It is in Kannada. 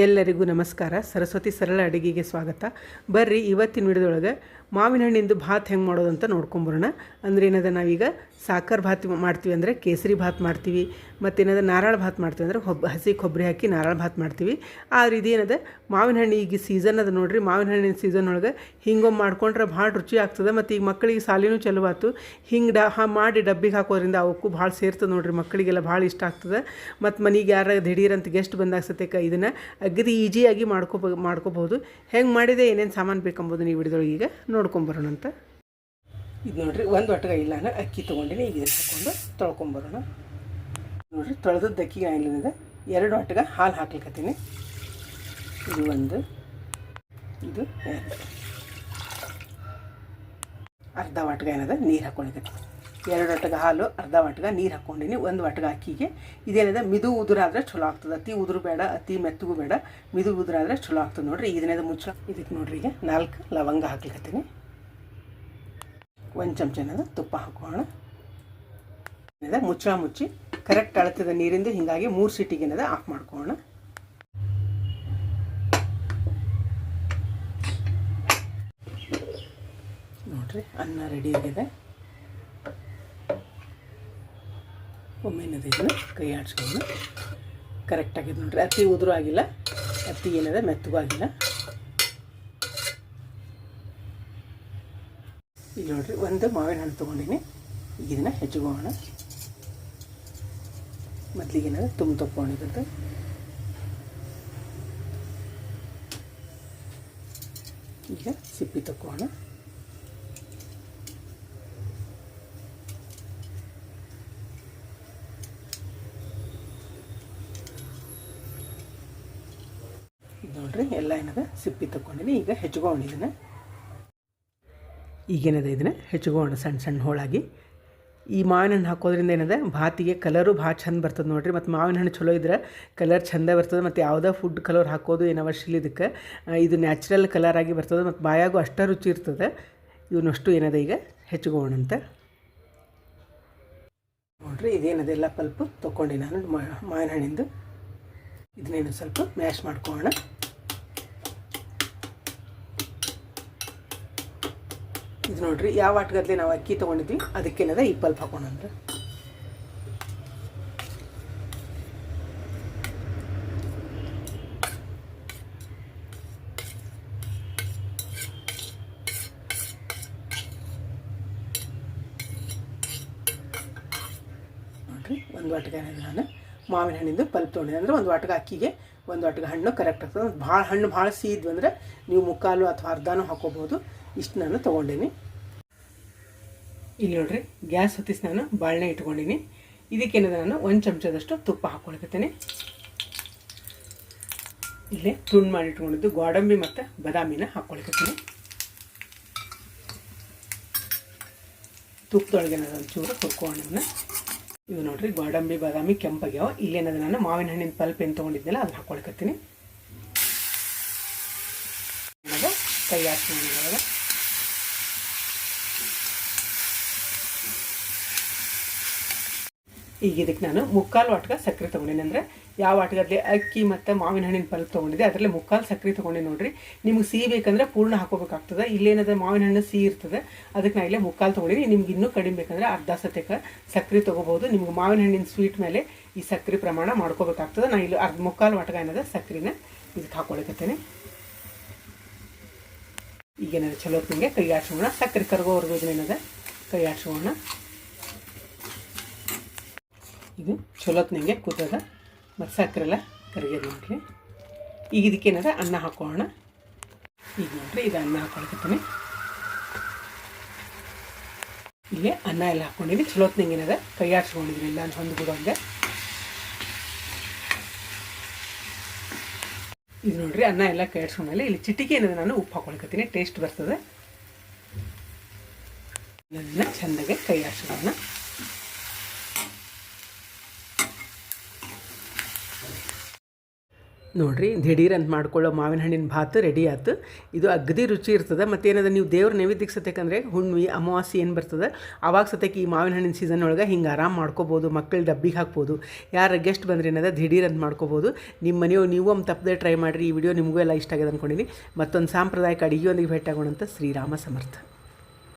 ಎಲ್ಲರಿಗೂ ನಮಸ್ಕಾರ. ಸರಸ್ವತಿ ಸರಳ ಅಡುಗೆಗೆ ಸ್ವಾಗತ. ಬರ್ರಿ ಇವತ್ತಿನ ವಿಡಿಯೋದೊಳಗೆ ಮಾವಿನ ಹಣ್ಣಿಂದು ಭಾತ್ ಹೆಂಗೆ ಮಾಡೋದು ಅಂತ ನೋಡ್ಕೊಂಬರೋಣ. ಅಂದ್ರೆ ಏನದ ನಾವೀಗ ಸಾಕರ್ ಭಾತ್ ಮಾಡ್ತೀವಿ ಅಂದರೆ ಕೇಸರಿ ಭಾತ್ ಮಾಡ್ತೀವಿ, ಮತ್ತೇನದ ನಾರಾಳ ಭಾತ್ ಮಾಡ್ತೀವಿ ಅಂದರೆ ಹಸಿ ಕೊಬ್ಬರಿ ಹಾಕಿ ನಾರಾಳ ಭಾತ್ ಮಾಡ್ತೀವಿ. ಆದರೆ ಇದೇನದ ಮಾವಿನ ಹಣ್ಣು ಈಗ ಸೀಸನ್ ಅದ ನೋಡ್ರಿ. ಮಾವಿನ ಹಣ್ಣಿನ ಸೀಸನ್ ಒಳಗೆ ಹಿಂಗೊಮ್ಮೆ ಮಾಡ್ಕೊಂಡ್ರೆ ಭಾಳ ರುಚಿ ಆಗ್ತದೆ. ಮತ್ತು ಈಗ ಮಕ್ಕಳಿಗೆ ಸಾಲಿನೂ ಚಲೋ ಆಯ್ತು. ಹಿಂಗೆ ಮಾಡಿ ಡಬ್ಬಿಗೆ ಹಾಕೋದ್ರಿಂದ ಅವಕ್ಕೂ ಭಾಳ ಸೇರ್ತದೆ ನೋಡ್ರಿ. ಮಕ್ಕಳಿಗೆಲ್ಲ ಭಾಳ ಇಷ್ಟ ಆಗ್ತದೆ. ಮತ್ತು ಮನೆಗೆ ಯಾರ ದಿಢೀರಂತ ಗೆಸ್ಟ್ ಬಂದಾಗ ಸತ್ಯಕ ಇದನ್ನು ಅಗದಿ ಈಜಿಯಾಗಿ ಮಾಡ್ಕೋಬಹುದು. ಹೆಂಗೆ ಮಾಡಿದೆ, ಏನೇನು ಸಾಮಾನು ಬೇಕಂಬೋದು ನೀವು ವಿಡಿಯೋದೊಳಗೆ ಈಗ ನೋಡ್ಕೊಂಬರೋಣ ಅಂತ. ಇದು ನೋಡಿರಿ, ಒಂದು ಒಟ್ಟಗ ಇಲ್ಲ ಅಂದರೆ ಅಕ್ಕಿ ತೊಗೊಂಡಿನಿ. ಈಗ ಇದನ್ನು ಹಾಕ್ಕೊಂಡು ತೊಳ್ಕೊಂಬರೋಣ. ನೋಡಿರಿ, ತೊಳೆದದ್ದು ಅಕ್ಕಿಗೆ ಏನಿದೆ 2 ಒಟ್ಟಗ ಹಾಲು ಹಾಕ್ಲಿಕ್ಕತ್ತೀನಿ. ಇದು 1, ಇದು 2, ಅರ್ಧ ಒಟ್ಟಗ ಏನದ ನೀರು ಹಾಕ್ಕೊಂಡಿದ್ದೀನಿ. 2 ಒಟ್ಟಗ ಹಾಲು, ಅರ್ಧ ಒಟ್ಟಗ ನೀರು ಹಾಕ್ಕೊಂಡಿನಿ. 1 ಒಟ್ಟಗ ಅಕ್ಕಿಗೆ ಇದೇನಿದೆ ಮಿದು ಉದುರಾದರೆ ಚಲೋ ಆಗ್ತದೆ. ಅತಿ ಉದುರು ಬೇಡ, ಅತಿ ಮೆತ್ತಗೂ ಬೇಡ, ಮಿದು ಉದುರಾದರೆ ಚಲೋ ಆಗ್ತದೆ ನೋಡಿರಿ. ಇದನ್ನೇದ ಮುಚ್ಚ. ಇದಕ್ಕೆ ನೋಡ್ರಿ ಈಗ 4 ಲವಂಗ ಹಾಕ್ಲಿಕ್ಕತ್ತೀನಿ. 1 ಚಮಚನದ ತುಪ್ಪ ಹಾಕೋಣ. ಮುಚ್ಚಳ ಮುಚ್ಚಿ ಕರೆಕ್ಟ್ ಅಳತದ ನೀರಿಂದ ಹೀಗಾಗಿ 3 ಸೀಟಿಗೆ ಏನದ ಆಫ್ ಮಾಡ್ಕೋಣ. ನೋಡ್ರಿ, ಅನ್ನ ರೆಡಿ ಆಗಿದೆ. ಒಮ್ಮೆನದ ಇದನ್ನು ಕೈ ಆಡಿಸ್ಕೊಂಡು ಕರೆಕ್ಟಾಗಿದೆ ನೋಡ್ರಿ. ಅತಿ ಉದುರು ಆಗಿಲ್ಲ, ಅತಿ ಏನದ ಮೆತ್ತಗೂ ಆಗಿಲ್ಲ. ಈಗ ನೋಡ್ರಿ, 1 ಮಾವಿನ ಹಣ್ಣು ತೊಗೊಂಡಿನಿ. ಈಗ ಇದನ್ನು ಹೆಚ್ಚಿಗೋಣ. ಮೊದಲಿಗೆ ಏನದ ತೊಗೊಂಡಿದ್ದು ಈಗ ಸಿಪ್ಪಿ ತಕ್ಕೋಣ. ನೋಡ್ರಿ, ಎಲ್ಲ ಏನದ ಸಿಪ್ಪಿ ತಗೊಂಡಿನಿ. ಈಗ ಹೆಚ್ಚಿಗೋಣ. ಇದನ್ನು ಈಗೇನದ ಇದನ್ನು ಹೆಚ್ಚಿಗೋಣ ಸಣ್ಣ ಸಣ್ಣ ಹೋಳಾಗಿ. ಈ ಮಾವಿನ ಹಣ್ಣು ಹಾಕೋದ್ರಿಂದ ಏನದ ಭಾತಿಗೆ ಕಲರು ಭಾಳ ಚಂದ ಬರ್ತದೆ ನೋಡಿರಿ. ಮತ್ತು ಮಾವಿನ ಹಣ್ಣು ಚಲೋ ಇದ್ರೆ ಕಲರ್ ಚಂದ ಬರ್ತದೆ. ಮತ್ತು ಯಾವುದೇ ಫುಡ್ ಕಲರ್ ಹಾಕೋದು ಏನು ಅವಶ್ಯ ಇದಕ್ಕೆ. ಇದು ನ್ಯಾಚುರಲ್ ಕಲರ್ ಆಗಿ ಬರ್ತದೆ. ಮತ್ತು ಬಾಯಾಗೂ ಅಷ್ಟೇ ರುಚಿ ಇರ್ತದೆ. ಇವನ್ನಷ್ಟು ಏನದ ಈಗ ಹೆಚ್ಚಿಗೋಣ ಅಂತ ನೋಡಿರಿ. ಇದೇನದೆಲ್ಲ ಪಲ್ಪು ತೊಗೊಂಡು ನಾನು ಮಾವಿನ ಹಣ್ಣಿಂದು ಇದನ್ನೇನು ಸ್ವಲ್ಪ ಮ್ಯಾಶ್ ಮಾಡ್ಕೊಳ್ಳೋಣ. ಇದು ನೋಡ್ರಿ, ಯಾವ ಆಟಗದ್ಲೆ ನಾವು ಅಕ್ಕಿ ತೊಗೊಂಡಿದ್ವಿ ಅದಕ್ಕೇನದ ಈ ಪಲ್ಪ್ ಹಾಕೋಣ. ಅಂದ್ರೆ ನೋಡ್ರಿ, 1 ವಾಟಗ ನಾನು ಮಾವಿನ ಹಣ್ಣಿಂದು ಪಲ್ಪ್ ತೊಗೊಂಡಿದ್ದೆ. ಅಂದರೆ 1 ವಾಟಗ ಅಕ್ಕಿಗೆ 1 ವಾಟಗ ಹಣ್ಣು ಕರೆಕ್ಟ್ ಆಗ್ತದೆ. ಭಾಳ ಸಿಹಿದ್ವು ಅಂದರೆ ನೀವು ಮುಕ್ಕಾಲು ಅಥವಾ ಅರ್ಧನೂ ಹಾಕೋಬೋದು. ಇಷ್ಟು ನಾನು ತೊಗೊಂಡೀನಿ. ಇಲ್ಲಿ ನೋಡ್ರಿ, ಗ್ಯಾಸ್ ಹೊತ್ತಿಸಿ ನಾನು ಬಾಳೆಣ್ಣೆ ಇಟ್ಕೊಂಡಿನಿ. ಇದಕ್ಕೇನದ ನಾನು 1 ಚಮಚದಷ್ಟು ತುಪ್ಪ ಹಾಕ್ಕೊಳ್ಕತ್ತೇನೆ. ಇಲ್ಲೇ ತುಂಡು ಮಾಡಿ ಇಟ್ಕೊಂಡಿದ್ದು ಗೋಡಂಬಿ ಮತ್ತು ಬಾದಾಮಿನ ಹಾಕ್ಕೊಳ್ಕತ್ತೀನಿ. ತುಪ್ಪದೊಳಗೆ ಏನದ ಒಂಚೂರು ಹುರ್ಕೊಳ್ಳೋಣ. ಇವು ನೋಡ್ರಿ, ಗೋಡಂಬಿ ಬಾದಾಮಿ ಕೆಂಪಾಗ್ಯಾವ. ಇಲ್ಲೇನದ ನಾನು ಮಾವಿನ ಹಣ್ಣಿನ ಪಲ್ಪ್ ಏನು ತೊಗೊಂಡಿದ್ನಲ್ಲ ಅದನ್ನ ಹಾಕ್ಕೊಳ್ಕತ್ತೀನಿ. ಕೈ ಹಾಕ್ಕೊಂಡು ಈಗ ಇದಕ್ಕೆ ನಾನು 3/4 ವಾಟಗ ಸಕ್ಕರೆ ತೊಗೊಂಡಿನಿ. ಅಂದರೆ ಯಾವ ವಾಟಗಲ್ಲಿ ಅಕ್ಕಿ ಮತ್ತು ಮಾವಿನ ಹಣ್ಣಿನ ಪಲ್ಪ್ ತೊಗೊಂಡಿದ್ದೆ ಅದರಲ್ಲಿ 3/4 ಸಕ್ಕರೆ ತೊಗೊಂಡು ನೋಡಿರಿ. ನಿಮ್ಗೆ ಸಿಹಿ ಬೇಕಂದ್ರೆ ಪೂರ್ಣ ಹಾಕೋಬೇಕಾಗ್ತದೆ. ಇಲ್ಲೇನದ ಮಾವಿನ ಹಣ್ಣು ಸಿಹಿ ಇರ್ತದೆ, ಅದಕ್ಕೆ ನಾನು ಇಲ್ಲೇ 3/4 ತೊಗೊಂಡಿನಿ. ನಿಮ್ಗೆ ಇನ್ನೂ ಕಡಿಮೆ ಬೇಕಂದ್ರೆ ಅರ್ಧ ಸತ್ಯಕ್ಕೆ ಸಕ್ಕರೆ ತೊಗೋಬೋದು. ನಿಮ್ಗೆ ಮಾವಿನ ಹಣ್ಣಿನ ಸ್ವೀಟ್ ಮೇಲೆ ಈ ಸಕ್ಕರೆ ಪ್ರಮಾಣ ಮಾಡ್ಕೋಬೇಕಾಗ್ತದೆ. ನಾನು ಇಲ್ಲಿ 3/4 ವಾಟಗ ಏನದ ಸಕ್ಕರೆನ ಇದಕ್ಕೆ ಹಾಕ್ಕೊಳಕತ್ತೇನೆ. ಈಗೇನದ ಚಲೋ ನಿಮಗೆ ಕೈ ಆಡ್ಸೋಣ. ಸಕ್ಕರೆ ಕರಗೋವರೆಗೂ ಇದನ್ನೇನದ ಕೈ ಆಡ್ಸೋಣ. ಇದು ಚಲೋತ್ನಂಗೆ ಕೂತದ ಮತ್ತು ಸಕ್ಕರೆ ಎಲ್ಲ ಕರಗಿದೆ ನೋಡ್ರಿ. ಈಗ ಇದಕ್ಕೇನದ ಅನ್ನ ಹಾಕೋಣ. ಈಗ ನೋಡ್ರಿ, ಇದು ಅನ್ನ ಹಾಕೊಳ್ಕತ್ತೀನಿ. ಇಲ್ಲೇ ಅನ್ನ ಎಲ್ಲ ಹಾಕ್ಕೊಂಡಿನಿ. ಚಲೋತ್ನಂಗೆ ಏನದ ಕೈ ಆಡ್ಸ್ಕೊಂಡಿದ್ದೀನಿ ಎಲ್ಲ ಹೊಂದ್ಬಿಡೋಂಗೆ. ಇದು ನೋಡ್ರಿ, ಅನ್ನ ಎಲ್ಲ ಕೈ ಆಡ್ಸ್ಕೊಂಡಲ್ಲಿ ಇಲ್ಲಿ ಚಿಟಿಕೆ ಏನದ ನಾನು ಉಪ್ಪು ಹಾಕೊಳ್ಕತ್ತೀನಿ. ಟೇಸ್ಟ್ ಬರ್ತದೆ. ಇದನ್ನ ಚೆಂದಾಗೆ ಕೈ ಆಡ್ಸೋಣ. ನೋಡಿರಿ ದಿಢೀರ್ ಅಂತ ಮಾಡ್ಕೊಳ್ಳೋ ಮಾವಿನ ಹಣ್ಣಿನ ಭಾತ್ ರೆಡಿ ಆಯ್ತು. ಇದು ಅಗದಿ ರುಚಿ ಇರ್ತದೆ. ಮತ್ತು ಏನದ ನೀವು ದೇವ್ರ ನೈವೇದ್ಯಕ್ಕೆ ಸತ್ಯಕ್ಕಂದರೆ ಹುಣ್ಣಿಮೆ ಅಮಾವಾಸ್ಯೆ ಏನು ಬರ್ತದೆ ಆವಾಗ ಸತ್ಯಕ್ಕೆ ಈ ಮಾವಿನ ಹಣ್ಣಿನ ಸೀಸನ್ ಒಳಗೆ ಹಿಂಗೆ ಆರಾಮ್ ಮಾಡ್ಕೋಬೋದು. ಮಕ್ಕಳು ಡಬ್ಬಿಗೆ ಹಾಕ್ಬೋದು. ಯಾರು ಗೆಸ್ಟ್ ಬಂದ್ರೆ ಏನದ ದಿಢೀರ್ ಅಂತ ಮಾಡ್ಕೋಬೋದು. ನಿಮ್ಮ ಮನೆಯವ್ರು ನೀವು ಒಮ್ಮೆ ತಪ್ಪದೆ ಟ್ರೈ ಮಾಡಿರಿ. ಈ ವಿಡಿಯೋ ನಿಮಗೂ ಎಲ್ಲ ಇಷ್ಟ ಆಗಿದೆ ಅಂದ್ಕೊಂಡಿನಿ. ಮತ್ತೊಂದು ಸಾಂಪ್ರದಾಯಿಕ ಅಡುಗೆಯೊಂದಿಗೆ ಭೇಟಿಯಾಗೋಣಂತ. ಶ್ರೀರಾಮ ಸಮರ್ಥ.